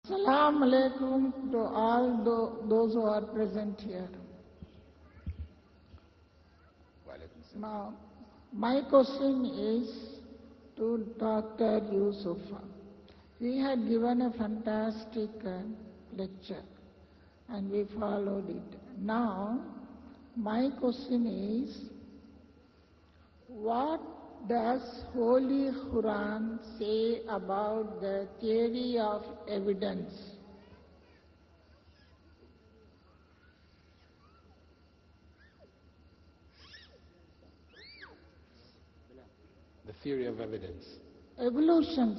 Assalamu alaikum to all those who are present here. Now, my question is to Dr. Yusuf. He had given a fantastic lecture and we followed it. Now, my question is, what does Holy Quran say about the theory of evidence? The theory of evidence. Evolution,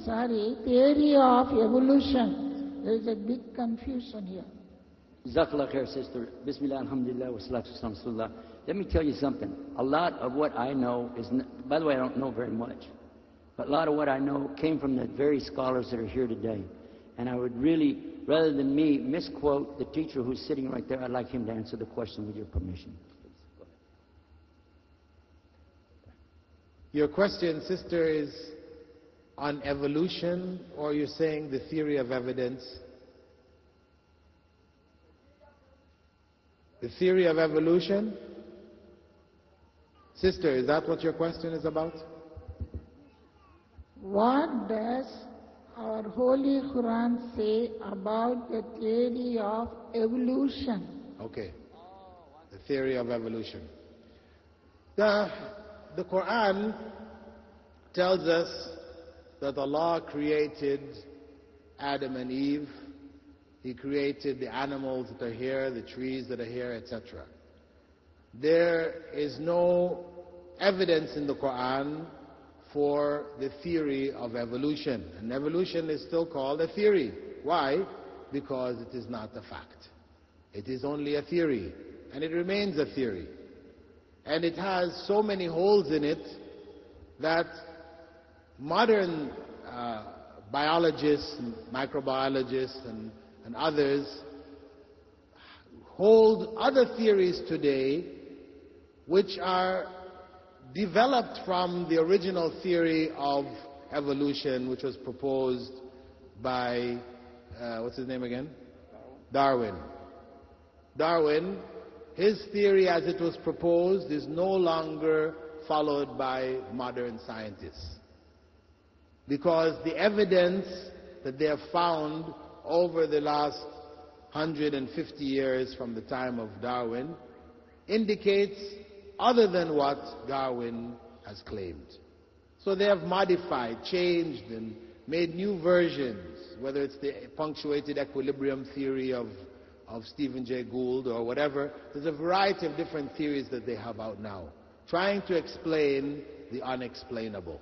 theory of evolution. There is a big confusion here. Jazakallah khair, sister. Bismillah, alhamdulillah, wa salatu wasalam rasulullah. Let me tell you something. A lot of what I know is, by the way, I don't know very much, but a lot of what I know came from the very scholars that are here today. And I would really, rather than me misquote the teacher who's sitting right there, I'd like him to answer the question with your permission. Your question, sister, is on evolution, or you're saying the theory of evidence? The theory of evolution? Sister, is that what your question is about? What does our Holy Quran say about the theory of evolution? Okay, the theory of evolution. The Quran tells us that Allah created Adam and Eve. He created the animals that are here, the trees that are here, etc. There is no evidence in the Quran for the theory of evolution. And evolution is still called a theory. Why? Because it is not a fact. It is only a theory. And it remains a theory. And it has so many holes in it that modern biologists, and microbiologists, and others hold other theories today which are developed from the original theory of evolution, which was proposed by, what's his name again? Darwin. Darwin, his theory as it was proposed is no longer followed by modern scientists, because the evidence that they have found over the last 150 years from the time of Darwin indicates other than what Darwin has claimed. So they have modified, changed, and made new versions, whether it's the punctuated equilibrium theory of Stephen Jay Gould or whatever. There's a variety of different theories that they have out now, trying to explain the unexplainable.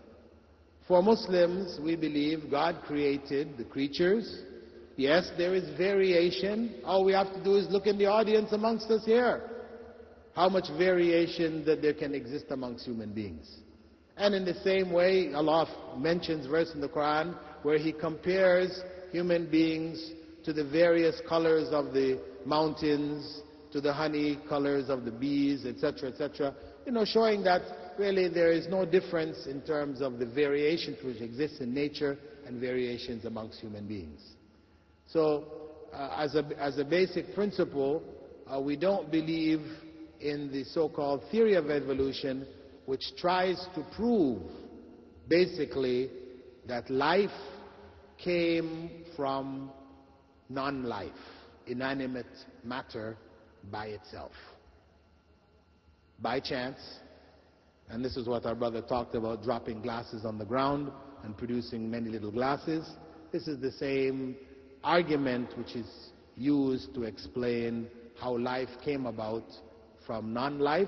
For Muslims, we believe God created the creatures. Yes, there is variation. All we have to do is look in the audience amongst us here. How much variation that there can exist amongst human beings. And in the same way, Allah mentions verse in the Quran where He compares human beings to the various colors of the mountains, to the honey colors of the bees, etc., etc. Showing that really there is no difference in terms of the variations which exist in nature and variations amongst human beings. So, as a basic principle, we don't believe in the so-called theory of evolution, which tries to prove, basically, that life came from non-life, inanimate matter by itself. By chance, and this is what our brother talked about, dropping glasses on the ground and producing many little glasses. This is the same argument which is used to explain how life came about from non-life,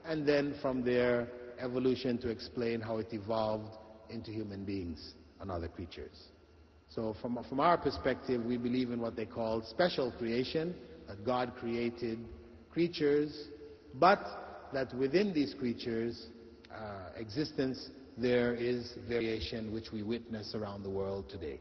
and then from there evolution to explain how it evolved into human beings and other creatures. So from our perspective, we believe in what they call special creation, that God created creatures, but that within these creatures' existence there is variation which we witness around the world today.